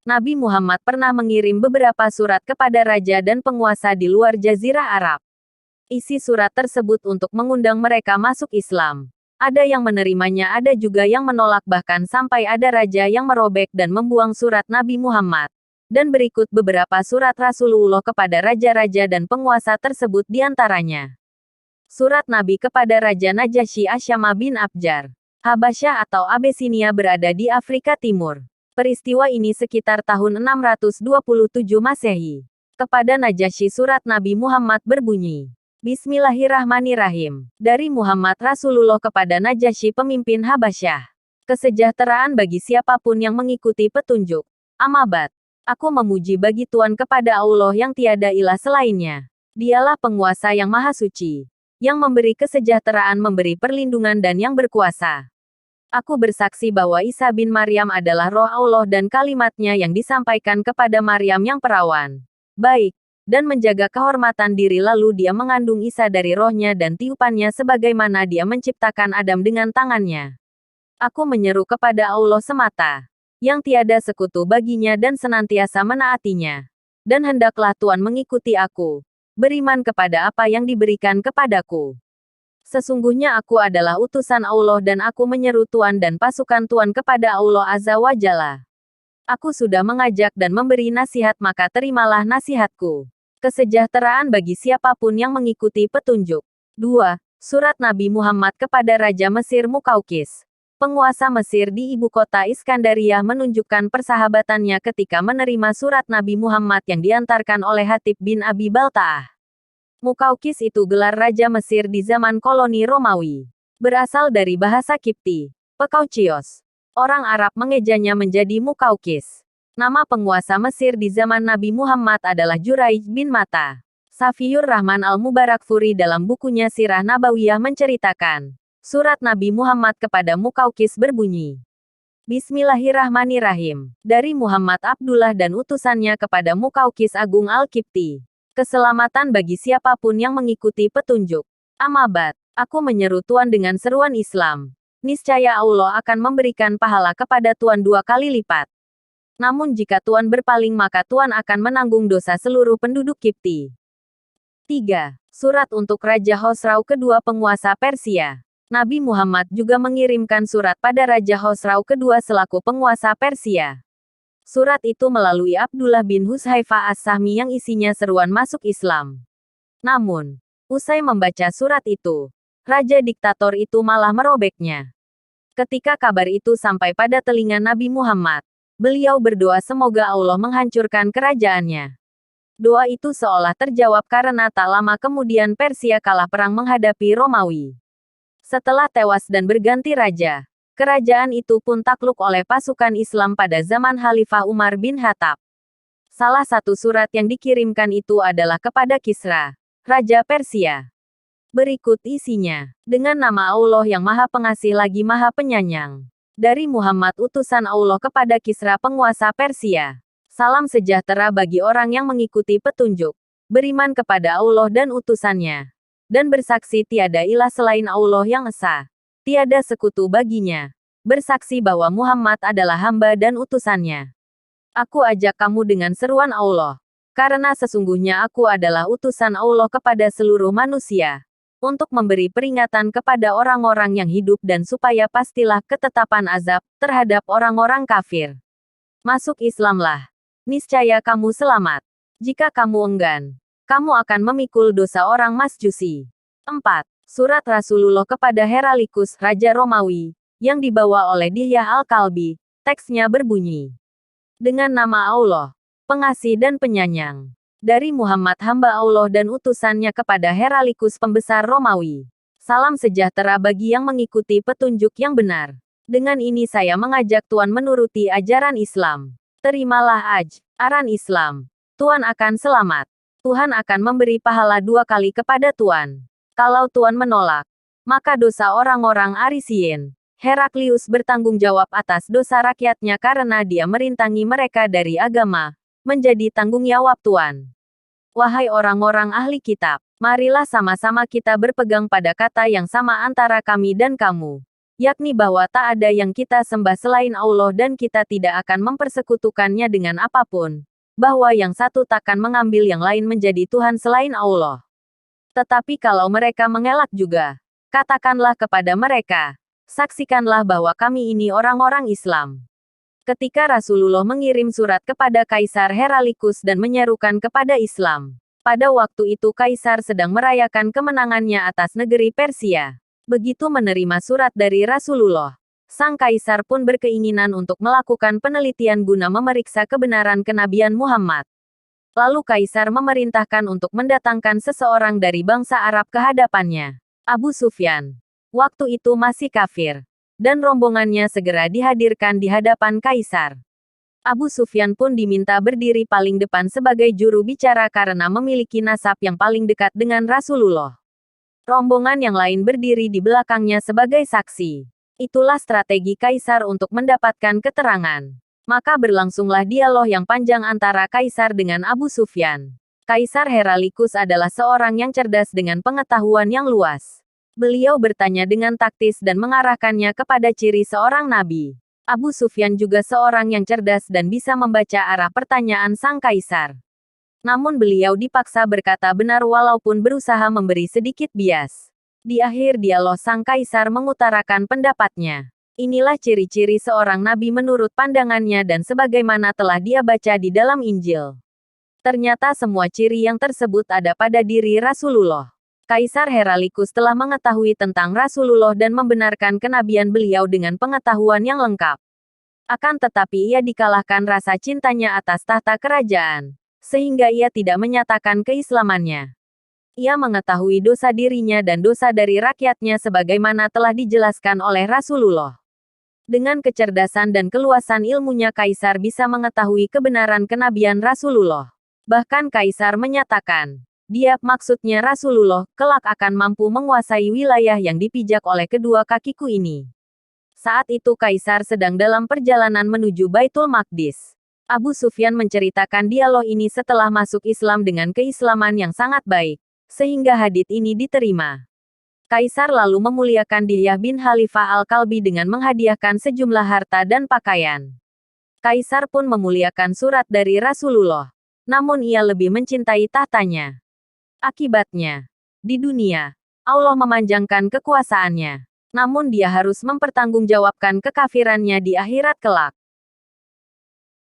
Nabi Muhammad pernah mengirim beberapa surat kepada raja dan penguasa di luar Jazirah Arab. Isi surat tersebut untuk mengundang mereka masuk Islam. Ada yang menerimanya, ada juga yang menolak, bahkan sampai ada raja yang merobek dan membuang surat Nabi Muhammad. Dan berikut beberapa surat Rasulullah kepada raja-raja dan penguasa tersebut diantaranya. Surat Nabi kepada Raja Najasyi Asyama bin Abjar. Habasyah atau Abesinia berada di Afrika Timur. Peristiwa ini sekitar tahun 627 Masehi. Kepada Najasyi surat Nabi Muhammad berbunyi, Bismillahirrahmanirrahim. Dari Muhammad Rasulullah kepada Najasyi pemimpin Habasyah. Kesejahteraan bagi siapapun yang mengikuti petunjuk. Amabat. Aku memuji bagi Tuhan kepada Allah yang tiada ilah selainnya. Dialah penguasa yang maha suci. Yang memberi kesejahteraan, memberi perlindungan dan yang berkuasa. Aku bersaksi bahwa Isa bin Maryam adalah roh Allah dan kalimatnya yang disampaikan kepada Maryam yang perawan. Baik. Dan menjaga kehormatan diri, lalu dia mengandung Isa dari rohnya dan tiupannya sebagaimana dia menciptakan Adam dengan tangannya. Aku menyeru kepada Allah semata. Yang tiada sekutu baginya dan senantiasa menaatinya. Dan hendaklah Tuhan mengikuti aku. Beriman kepada apa yang diberikan kepadaku. Sesungguhnya aku adalah utusan Allah dan aku menyeru Tuhan dan pasukan Tuhan kepada Allah Azza wa Jalla. Aku sudah mengajak dan memberi nasihat, maka terimalah nasihatku. Kesejahteraan bagi siapapun yang mengikuti petunjuk. 2. Surat Nabi Muhammad kepada Raja Mesir Mukaukis. Penguasa Mesir di ibu kota Iskandaria menunjukkan persahabatannya ketika menerima surat Nabi Muhammad yang diantarkan oleh Hatib bin Abi Balta'ah. Mukaukis itu gelar Raja Mesir di zaman koloni Romawi. Berasal dari bahasa Kipti, Pekaucios. Orang Arab mengejanya menjadi Mukaukis. Nama penguasa Mesir di zaman Nabi Muhammad adalah Juraij bin Mata. Safiyur Rahman Al-Mubarakfuri dalam bukunya Sirah Nabawiyah menceritakan, surat Nabi Muhammad kepada Mukaukis berbunyi, Bismillahirrahmanirrahim. Dari Muhammad Abdullah dan utusannya kepada Mukaukis Agung Al-Kipti. Keselamatan bagi siapapun yang mengikuti petunjuk. Amabat. Aku menyeru Tuhan dengan seruan Islam. Niscaya Allah akan memberikan pahala kepada Tuhan 2 kali lipat. Namun jika Tuhan berpaling, maka Tuhan akan menanggung dosa seluruh penduduk Kipti. 3. Surat untuk Raja Khosrau kedua penguasa Persia. Nabi Muhammad juga mengirimkan surat pada Raja Khosrau kedua selaku penguasa Persia. Surat itu melalui Abdullah bin Huzhaifah As-Sahmi yang isinya seruan masuk Islam. Namun, usai membaca surat itu, raja diktator itu malah merobeknya. Ketika kabar itu sampai pada telinga Nabi Muhammad, beliau berdoa semoga Allah menghancurkan kerajaannya. Doa itu seolah terjawab karena tak lama kemudian Persia kalah perang menghadapi Romawi. Setelah tewas dan berganti raja, kerajaan itu pun takluk oleh pasukan Islam pada zaman Khalifah Umar bin Khattab. Salah satu surat yang dikirimkan itu adalah kepada Kisra, Raja Persia. Berikut isinya, dengan nama Allah yang Maha Pengasih lagi Maha Penyayang. Dari Muhammad utusan Allah kepada Kisra penguasa Persia. Salam sejahtera bagi orang yang mengikuti petunjuk, beriman kepada Allah dan utusannya, dan bersaksi tiada ilah selain Allah yang esa. Tiada sekutu baginya. Bersaksi bahwa Muhammad adalah hamba dan utusannya. Aku ajak kamu dengan seruan Allah. Karena sesungguhnya aku adalah utusan Allah kepada seluruh manusia. Untuk memberi peringatan kepada orang-orang yang hidup dan supaya pastilah ketetapan azab terhadap orang-orang kafir. Masuk Islamlah. Niscaya kamu selamat. Jika kamu enggan, kamu akan memikul dosa orang Masjusi. 4. Surat Rasulullah kepada Heralikus, Raja Romawi, yang dibawa oleh Dihyah Al-Kalbi. Teksnya berbunyi, dengan nama Allah, pengasih dan penyayang. Dari Muhammad hamba Allah dan utusannya kepada Heralikus pembesar Romawi. Salam sejahtera bagi yang mengikuti petunjuk yang benar. Dengan ini saya mengajak Tuhan menuruti ajaran Islam. Terimalah ajaran Islam. Tuhan akan selamat. Tuhan akan memberi pahala 2 kali kepada Tuhan. Kalau Tuhan menolak, maka dosa orang-orang Arisien. Heraklius bertanggung jawab atas dosa rakyatnya karena dia merintangi mereka dari agama, menjadi tanggung jawab Tuhan. Wahai orang-orang ahli kitab, marilah sama-sama kita berpegang pada kata yang sama antara kami dan kamu, yakni bahwa tak ada yang kita sembah selain Allah dan kita tidak akan mempersekutukannya dengan apapun, bahwa yang satu takkan mengambil yang lain menjadi Tuhan selain Allah. Tetapi kalau mereka mengelak juga, katakanlah kepada mereka, saksikanlah bahwa kami ini orang-orang Islam. Ketika Rasulullah mengirim surat kepada Kaisar Heralikus dan menyerukan kepada Islam, pada waktu itu Kaisar sedang merayakan kemenangannya atas negeri Persia. Begitu menerima surat dari Rasulullah, sang Kaisar pun berkeinginan untuk melakukan penelitian guna memeriksa kebenaran kenabian Muhammad. Lalu Kaisar memerintahkan untuk mendatangkan seseorang dari bangsa Arab ke hadapannya. Abu Sufyan, waktu itu masih kafir, dan rombongannya segera dihadirkan di hadapan Kaisar. Abu Sufyan pun diminta berdiri paling depan sebagai juru bicara karena memiliki nasab yang paling dekat dengan Rasulullah. Rombongan yang lain berdiri di belakangnya sebagai saksi. Itulah strategi Kaisar untuk mendapatkan keterangan. Maka berlangsunglah dialog yang panjang antara Kaisar dengan Abu Sufyan. Kaisar Heralikus adalah seorang yang cerdas dengan pengetahuan yang luas. Beliau bertanya dengan taktis dan mengarahkannya kepada ciri seorang nabi. Abu Sufyan juga seorang yang cerdas dan bisa membaca arah pertanyaan sang Kaisar. Namun beliau dipaksa berkata benar walaupun berusaha memberi sedikit bias. Di akhir dialog sang Kaisar mengutarakan pendapatnya. Inilah ciri-ciri seorang nabi menurut pandangannya dan sebagaimana telah dia baca di dalam Injil. Ternyata semua ciri yang tersebut ada pada diri Rasulullah. Kaisar Heralikus telah mengetahui tentang Rasulullah dan membenarkan kenabian beliau dengan pengetahuan yang lengkap. Akan tetapi ia dikalahkan rasa cintanya atas tahta kerajaan, sehingga ia tidak menyatakan keislamannya. Ia mengetahui dosa dirinya dan dosa dari rakyatnya sebagaimana telah dijelaskan oleh Rasulullah. Dengan kecerdasan dan keluasan ilmunya Kaisar bisa mengetahui kebenaran kenabian Rasulullah. Bahkan Kaisar menyatakan, dia, maksudnya Rasulullah, kelak akan mampu menguasai wilayah yang dipijak oleh kedua kakiku ini. Saat itu Kaisar sedang dalam perjalanan menuju Baitul Maqdis. Abu Sufyan menceritakan dialog ini setelah masuk Islam dengan keislaman yang sangat baik, sehingga hadits ini diterima. Kaisar lalu memuliakan Dihyah bin Khalifah Al-Kalbi dengan menghadiahkan sejumlah harta dan pakaian. Kaisar pun memuliakan surat dari Rasulullah, namun ia lebih mencintai tahtanya. Akibatnya, di dunia, Allah memanjangkan kekuasaannya. Namun dia harus mempertanggungjawabkan kekafirannya di akhirat kelak.